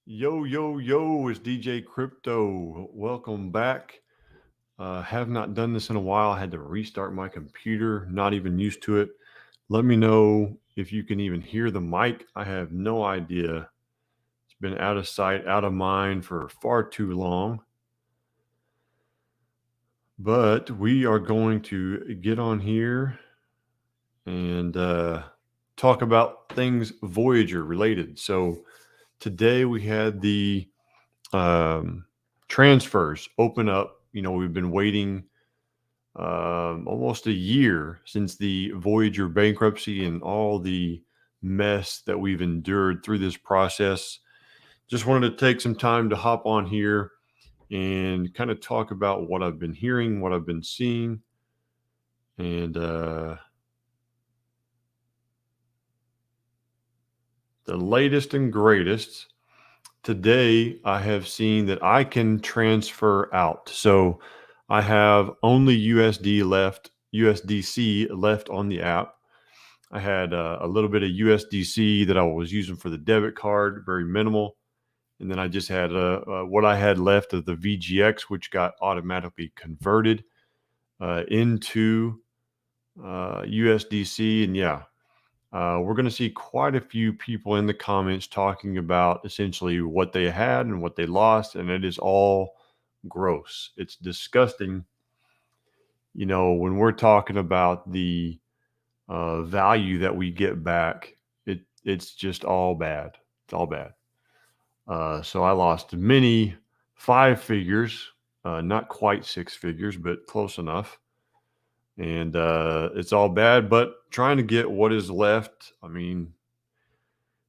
Yo, yo, yo, it's DJ Crypto. Welcome back. Have not done this in a while. I had to restart my computer, not even used to it. Let me know if you can even hear the mic. I have no idea. It's been out of sight, out of mind for far too long. But we are going to get on here and talk about things Voyager related. So today we had the transfers open up. We've been waiting almost a year since the Voyager bankruptcy and all the mess that we've endured through this process. Just wanted to take some time to hop on here and kind of talk about what I've been hearing, what I've been seeing, and the latest and greatest. Today, I have seen that I can transfer out. So I have only USDC left on the app. I had a little bit of USDC that I was using for the debit card, very minimal. And then I just had what I had left of the VGX, which got automatically converted into USDC. And yeah, we're going to see quite a few people in the comments talking about essentially what they had and what they lost. And it is all gross. It's disgusting. When we're talking about the value that we get back, it's just all bad. It's all bad. So I lost many 5 figures, not quite 6 figures, but close enough. And it's all bad, but trying to get what is left. I mean,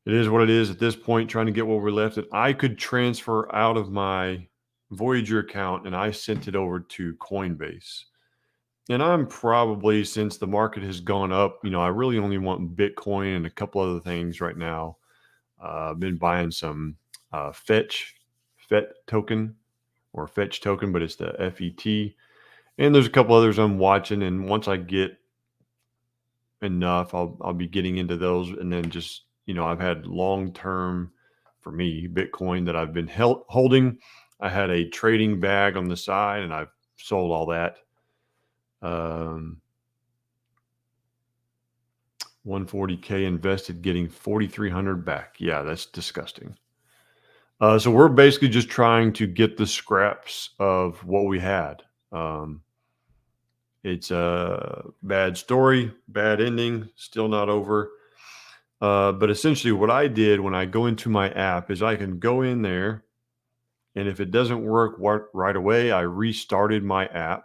it is what it is at this point, trying to get what we're left. And I could transfer out of my Voyager account and I sent it over to Coinbase. And I'm probably, since the market has gone up, I really only want Bitcoin and a couple other things right now. I've been buying some FET token or Fetch token, but it's the FET. And there's a couple others I'm watching. And once I get enough, I'll be getting into those. And then just, I've had long term, for me, Bitcoin that I've been holding. I had a trading bag on the side and I've sold all that. 140K invested, getting 4,300 back. Yeah, that's disgusting. So we're basically just trying to get the scraps of what we had. It's a bad story, bad ending, still not over. But essentially what I did when I go into my app is I can go in there, and if it doesn't work right away, I restarted my app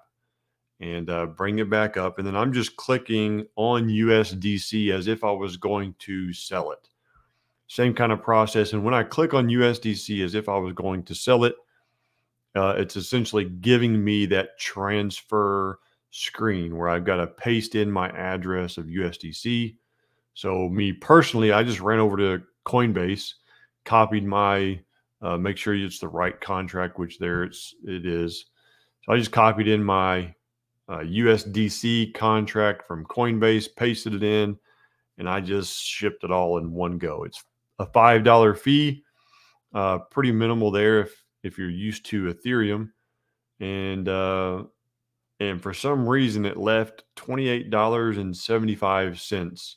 and bring it back up. And then I'm just clicking on USDC as if I was going to sell it. Same kind of process. And when I click on USDC as if I was going to sell it, it's essentially giving me that transfer screen where I've got to paste in my address of USDC. So me personally, I just ran over to Coinbase, copied my, make sure it's the right contract, which it is. So I just copied in my USDC contract from Coinbase, pasted it in, and I just shipped it all in one go. It's a $5 fee, pretty minimal there if you're used to Ethereum, and for some reason it left $28.75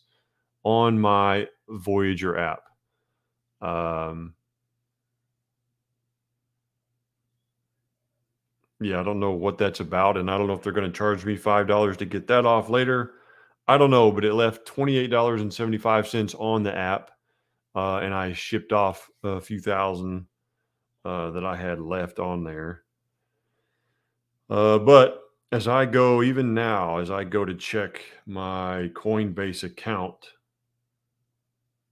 on my Voyager app. Yeah, I don't know what that's about, and I don't know if they're going to charge me $5 to get that off later. I don't know, but it left $28.75 on the app, and I shipped off a few thousand that I had left on there. But as I go, even now, as I go to check my Coinbase account,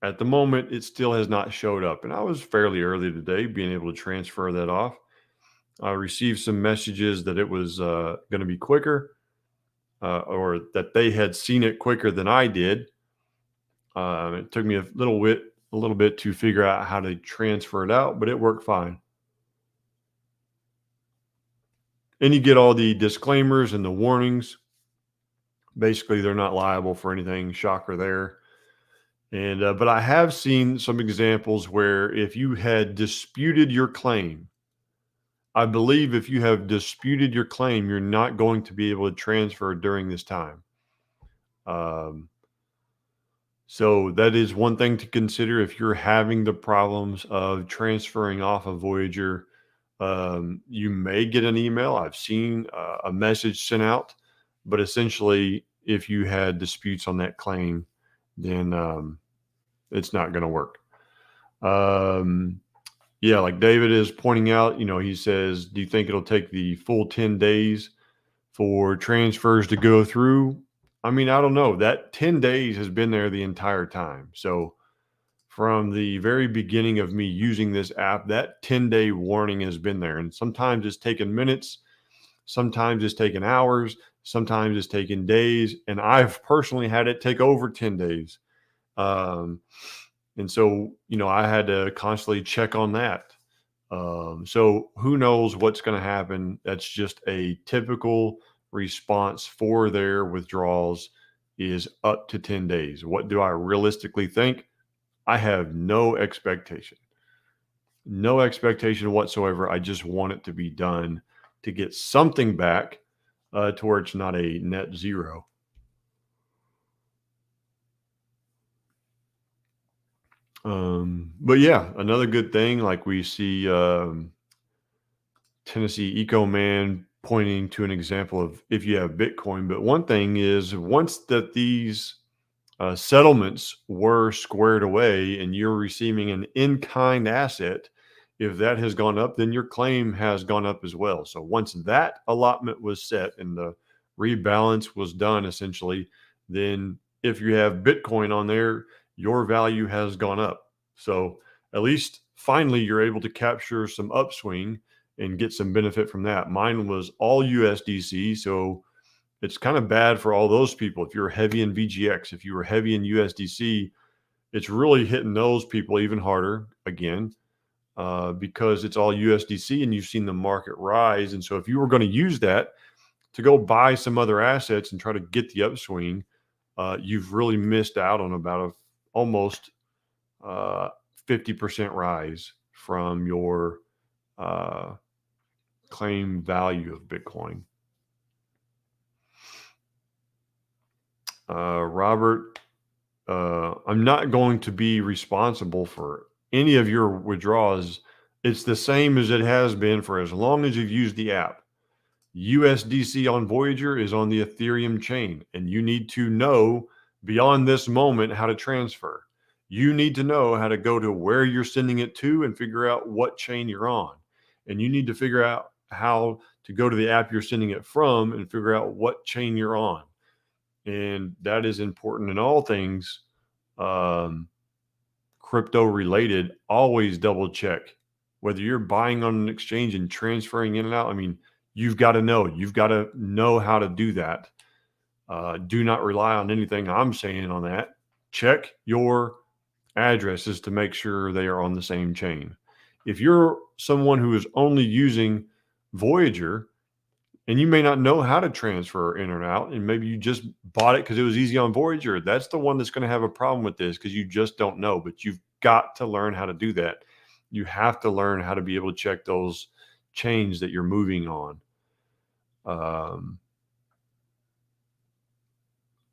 at the moment, it still has not showed up. And I was fairly early today being able to transfer that off. I received some messages that it was going to be quicker, or that they had seen it quicker than I did. It took me a little bit to figure out how to transfer it out, but it worked fine. And you get all the disclaimers and the warnings. Basically, they're not liable for anything. Shocker there. And but I have seen some examples where if you had disputed your claim, I believe if you have disputed your claim, you're not going to be able to transfer during this time. Um, so that is one thing to consider if you're having the problems of transferring off of Voyager. You may get an email. I've seen a message sent out, but essentially, if you had disputes on that claim, then it's not going to work. Um, yeah, like David is pointing out, he says, do you think it'll take the full 10 days for transfers to go through? I mean, I don't know. That 10 days has been there the entire time. So from the very beginning of me using this app, that 10-day warning has been there. And sometimes it's taken minutes, sometimes it's taken hours, sometimes it's taken days. And I've personally had it take over 10 days. Um, and so, I had to constantly check on that. So who knows what's going to happen? That's just a typical response for their withdrawals is up to 10 days. What do I realistically think? I have no expectation whatsoever. I just want it to be done to get something back to where it's not a net zero. But yeah, another good thing, like we see Tennessee Eco Man pointing to an example of if you have Bitcoin. But one thing is once that these settlements were squared away and you're receiving an in-kind asset, if that has gone up, then your claim has gone up as well. So once that allotment was set and the rebalance was done, essentially, then if you have Bitcoin on there, your value has gone up. So at least finally you're able to capture some upswing and get some benefit from that. Mine was all USDC, so it's kind of bad for all those people. If you're heavy in VGX, if you were heavy in USDC, it's really hitting those people even harder again because it's all USDC and you've seen the market rise. And so if you were going to use that to go buy some other assets and try to get the upswing, you've really missed out on about almost 50% rise from your uh, claim value of Bitcoin. Robert, I'm not going to be responsible for any of your withdrawals. It's the same as it has been for as long as you've used the app. USDC on Voyager is on the Ethereum chain, and you need to know beyond this moment how to transfer. You need to know how to go to where you're sending it to and figure out what chain you're on. And you need to figure out how to go to the app you're sending it from and figure out what chain you're on. And that is important in all things um, crypto related. Always double check whether you're buying on an exchange and transferring in and out. I mean, you've got to know how to do that. Do not rely on anything I'm saying on that. Check your addresses to make sure they are on the same chain. If you're someone who is only using Voyager, and you may not know how to transfer in or out, and maybe you just bought it because it was easy on Voyager. That's the one that's going to have a problem with this because you just don't know. But you've got to learn how to do that. You have to learn how to be able to check those chains that you're moving on. Um,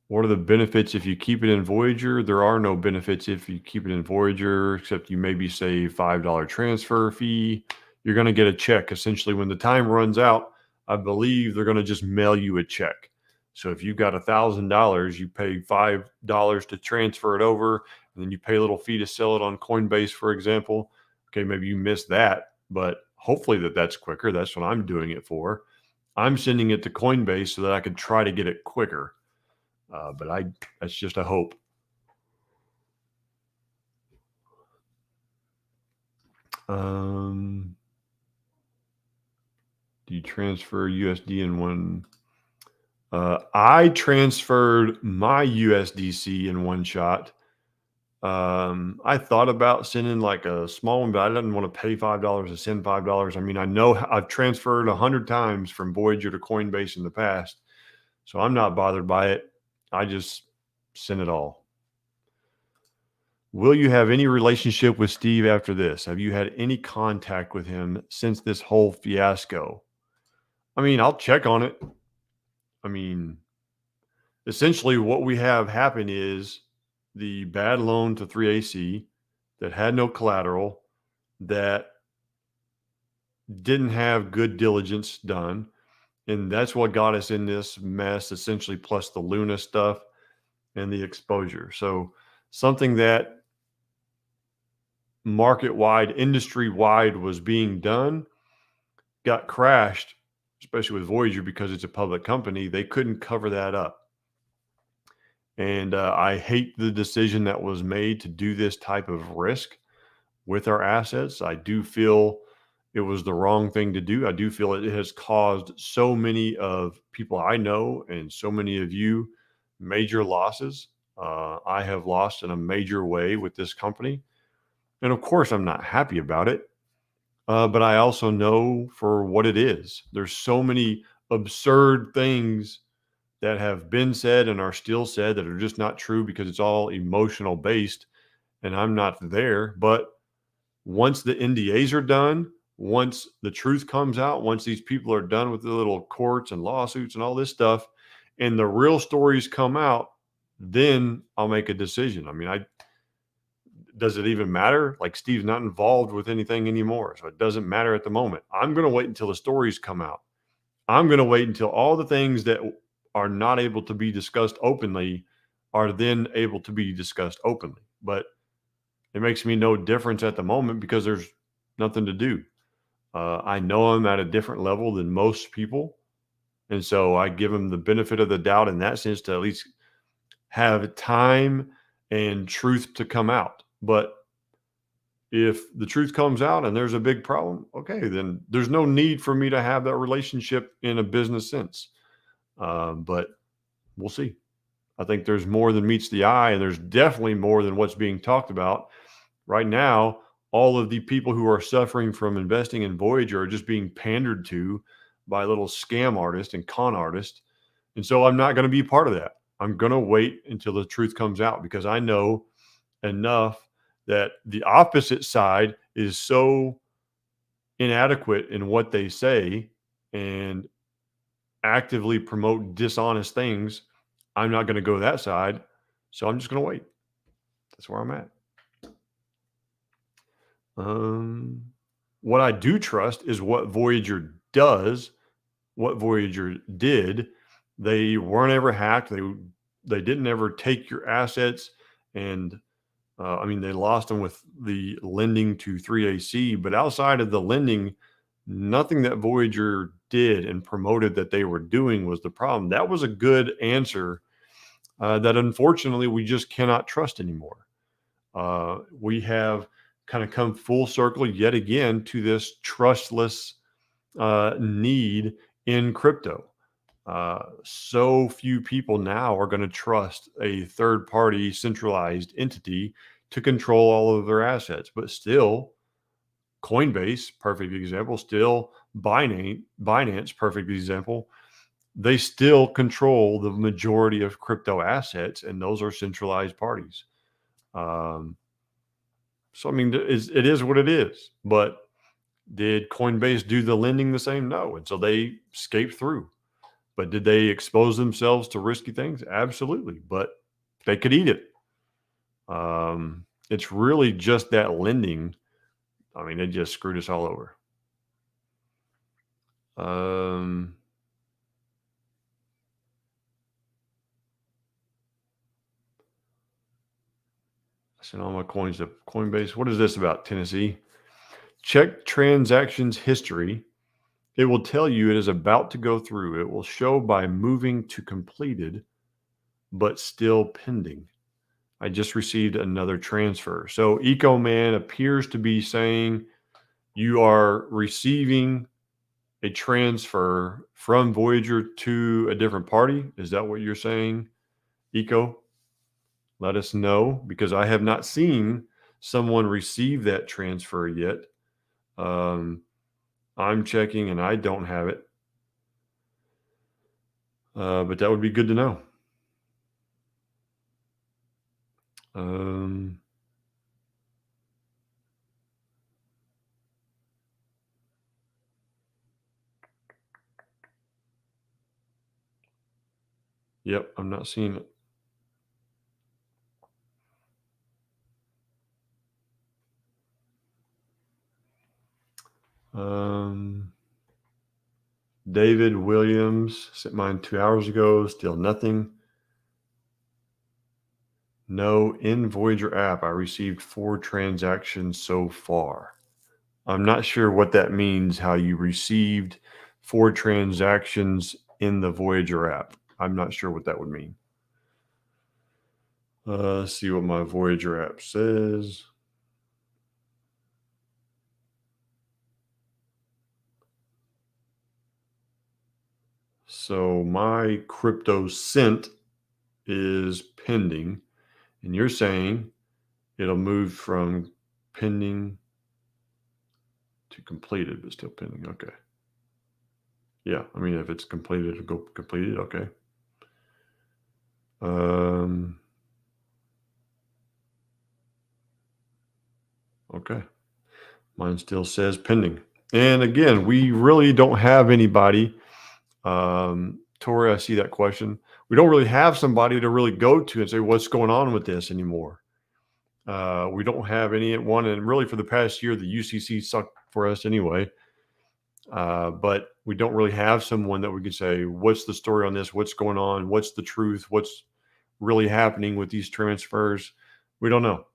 what are the benefits if you keep it in Voyager? There are no benefits if you keep it in Voyager, except you maybe save $5 transfer fee. You're going to get a check essentially when the time runs out. I believe they're going to just mail you a check. So if you've got $1,000, you pay $5 to transfer it over, and then you pay a little fee to sell it on Coinbase, for example. Okay, maybe you missed that, but hopefully that's quicker. That's what I'm doing it for. I'm sending it to Coinbase so that I could try to get it quicker. But that's just a hope. Do you transfer USD in one? I transferred my USDC in one shot. I thought about sending like a small one, but I didn't want to pay $5 to send $5. I mean, I know I've transferred 100 times from Voyager to Coinbase in the past, so I'm not bothered by it. I just send it all. Will you have any relationship with Steve after this? Have you had any contact with him since this whole fiasco? I mean, I'll check on it. I mean, essentially, what we have happen is the bad loan to 3AC that had no collateral, that didn't have good diligence done. And that's what got us in this mess, essentially, plus the Luna stuff and the exposure. So, something that market wide, industry wide was being done got crashed, especially with Voyager because it's a public company. They couldn't cover that up. And I hate the decision that was made to do this type of risk with our assets. I do feel it was the wrong thing to do. I do feel it has caused so many of people I know and so many of you major losses. I have lost in a major way with this company. And of course, I'm not happy about it. But I also know for what it is. There's so many absurd things that have been said and are still said that are just not true because it's all emotional based and I'm not there. But once the NDAs are done, once the truth comes out, once these people are done with the little courts and lawsuits and all this stuff, and the real stories come out, then I'll make a decision. I mean, I does it even matter? Like Steve's not involved with anything anymore, so it doesn't matter at the moment. I'm going to wait until the stories come out. I'm going to wait until all the things that are not able to be discussed openly are then able to be discussed openly. But it makes me no difference at the moment because there's nothing to do. I know I'm at a different level than most people. And so I give them the benefit of the doubt in that sense to at least have time and truth to come out. But if the truth comes out and there's a big problem, okay, then there's no need for me to have that relationship in a business sense. But we'll see. I think there's more than meets the eye, and there's definitely more than what's being talked about. Right now, all of the people who are suffering from investing in Voyager are just being pandered to by little scam artists and con artists. And so I'm not going to be part of that. I'm going to wait until the truth comes out because I know enough that the opposite side is so inadequate in what they say and actively promote dishonest things. I'm not going to go that side. So I'm just going to wait. That's where I'm at. Um, what I do trust is what Voyager does, what Voyager did. They weren't ever hacked. They didn't ever take your assets, and I mean they lost them with the lending to 3AC. But outside of the lending, nothing that Voyager did and promoted that they were doing was the problem. That was a good answer that unfortunately we just cannot trust anymore. We have kind of come full circle yet again to this trustless need in crypto. So few people now are going to trust a third party centralized entity to control all of their assets, but still, Coinbase, perfect example, still Binance, perfect example. They still control the majority of crypto assets, and those are centralized parties. Um, So I mean, it is what it is. But did Coinbase do the lending the same? No, and so they escaped through. But did they expose themselves to risky things? Absolutely. But they could eat it. It's really just that lending. I mean, it just screwed us all over. Um, I sent all my coins to Coinbase. What is this about, Tennessee? Check transactions history. It will tell you it is about to go through. It will show by moving to completed, but still pending. I just received another transfer. So EcoMan appears to be saying you are receiving a transfer from Voyager to a different party. Is that what you're saying, Eco? Let us know because I have not seen someone receive that transfer yet. Um, I'm checking and I don't have it. But that would be good to know. Um, Yep, I'm not seeing it. Um, David Williams sent mine 2 hours ago. Still nothing. No, in Voyager app, I received 4 transactions so far. I'm not sure what that means, how you received 4 transactions in the Voyager app. I'm not sure what that would mean. Let's see what my Voyager app says. So my crypto sent is pending, and you're saying it'll move from pending to completed, but still pending. Okay. Yeah, I mean, if it's completed, it'll go completed. Okay. Um, okay. Mine still says pending. And again, we really don't have anybody. Tori, I see that question. We don't really have somebody to really go to and say, what's going on with this anymore? We don't have any at one. And really, for the past year, the UCC sucked for us anyway. But we don't really have someone that we could say, what's the story on this? What's going on? What's the truth? What's really happening with these transfers? We don't know.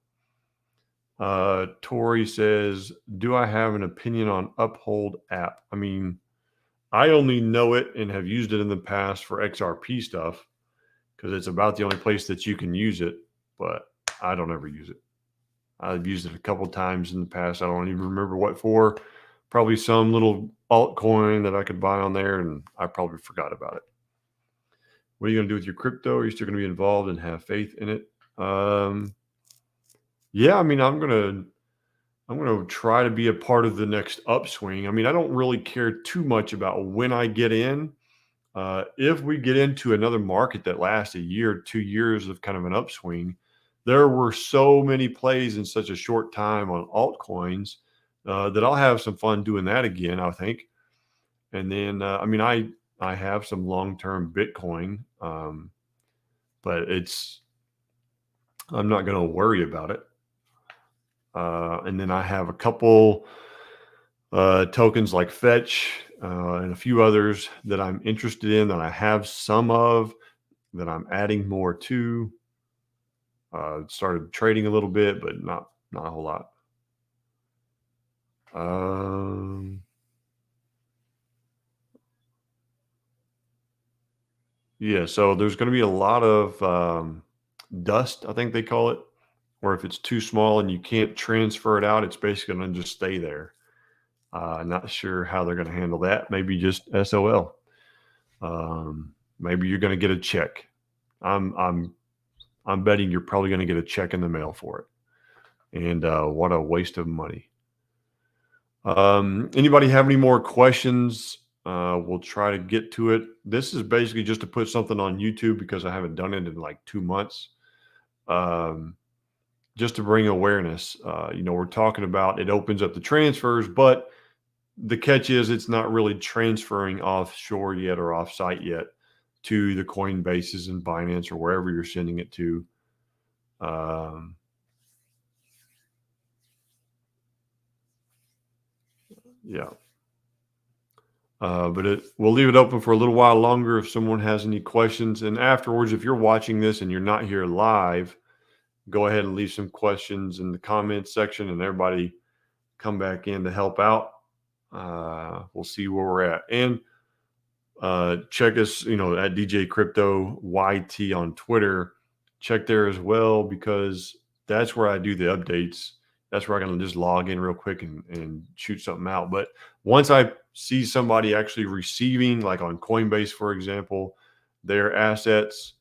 Tori says, do I have an opinion on Uphold app? I mean, I only know it and have used it in the past for XRP stuff because it's about the only place that you can use it, but I don't ever use it. I've used it a couple times in the past. I don't even remember what for. Probably some little altcoin that I could buy on there, and I probably forgot about it. What are you going to do with your crypto? Are you still going to be involved and have faith in it? Yeah, I mean, I'm gonna try to be a part of the next upswing. I mean, I don't really care too much about when I get in. If we get into another market that lasts a year, 2 years of kind of an upswing, there were so many plays in such a short time on altcoins that I'll have some fun doing that again, I think. And then, I mean, I have some long term Bitcoin, but I'm not going to worry about it. And then I have a couple tokens like Fetch and a few others that I'm interested in that I have some of that I'm adding more to. Started trading a little bit, but not a whole lot. Yeah, so there's going to be a lot of dust, I think they call it, where if it's too small and you can't transfer it out, it's basically going to just stay there. Not sure how they're going to handle that. Maybe just SOL. Maybe you're going to get a check. I'm I'm I'm betting you're probably going to get a check in the mail for it. And what a waste of money. Anybody have any more questions? We'll try to get to it. This is basically just to put something on YouTube because I haven't done it in like 2 months. Um, just to bring awareness. We're talking about it opens up the transfers, but the catch is it's not really transferring offshore yet or offsite yet to the Coinbases and Binance or wherever you're sending it to. Um, yeah. But we'll leave it open for a little while longer if someone has any questions. And afterwards, if you're watching this and you're not here live, go ahead and leave some questions in the comments section and everybody come back in to help out. We'll see where we're at. And check us, at DJ Crypto YT on Twitter. Check there as well because that's where I do the updates. That's where I can just log in real quick and shoot something out. But once I see somebody actually receiving, like on Coinbase, for example, their assets,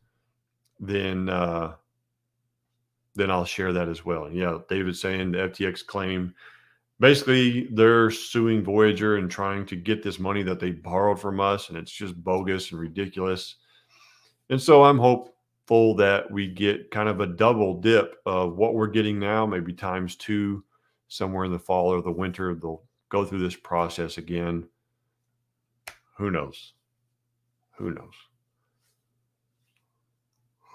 then I'll share that as well. And yeah, David's saying the FTX claim. Basically, they're suing Voyager and trying to get this money that they borrowed from us, and it's just bogus and ridiculous. And so I'm hopeful that we get kind of a double dip of what we're getting now, maybe times two, somewhere in the fall or the winter. They'll go through this process again. Who knows? Who knows?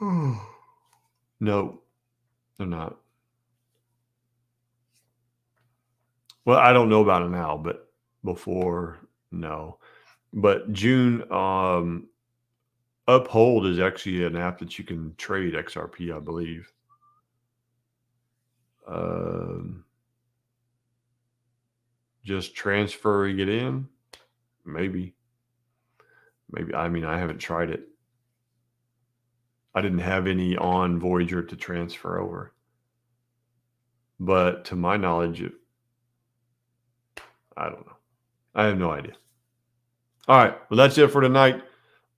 No, they're not. Well, I don't know about it now, but before, no. But June, Uphold is actually an app that you can trade XRP, I believe. Um, just transferring it in, maybe. Maybe. I mean, I haven't tried it. I didn't have any on Voyager to transfer over. But to my knowledge, I don't know. I have no idea. All right. Well, that's it for tonight.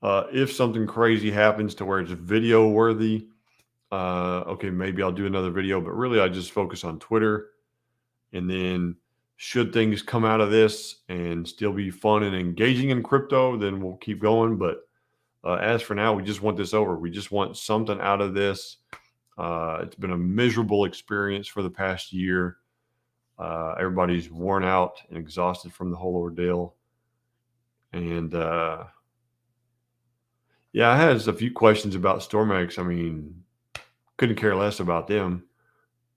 If something crazy happens to where it's video worthy, okay, maybe I'll do another video, but really I just focus on Twitter. And then should things come out of this and still be fun and engaging in crypto, then we'll keep going. But as for now, we just want this over. We just want something out of this. It's been a miserable experience for the past year. Everybody's worn out and exhausted from the whole ordeal. And yeah, I had a few questions about StormX. I mean, couldn't care less about them.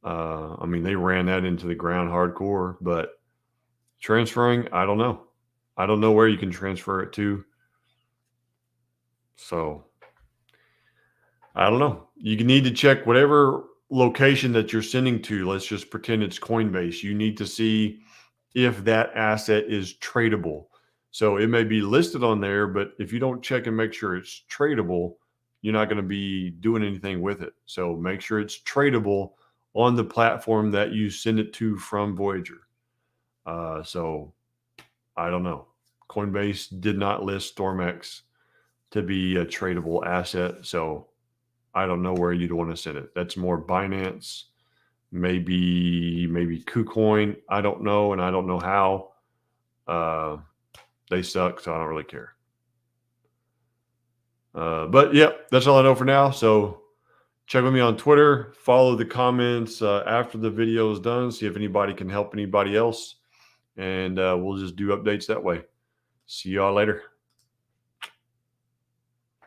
I mean, they ran that into the ground hardcore, but transferring, I don't know. I don't know where you can transfer it to. So I don't know. You need to check whatever location that you're sending to. Let's just pretend it's Coinbase. You need to see if that asset is tradable. So it may be listed on there, but if you don't check and make sure it's tradable, you're not going to be doing anything with it. So make sure it's tradable on the platform that you send it to from Voyager. So I don't know. Coinbase did not list StormX to be a tradable asset. So I don't know where you'd want to send it. That's more Binance, maybe KuCoin. I don't know, and I don't know how. They suck, so I don't really care. But yeah, that's all I know for now. So check with me on Twitter. Follow the comments after the video is done. See if anybody can help anybody else. And we'll just do updates that way. See y'all later.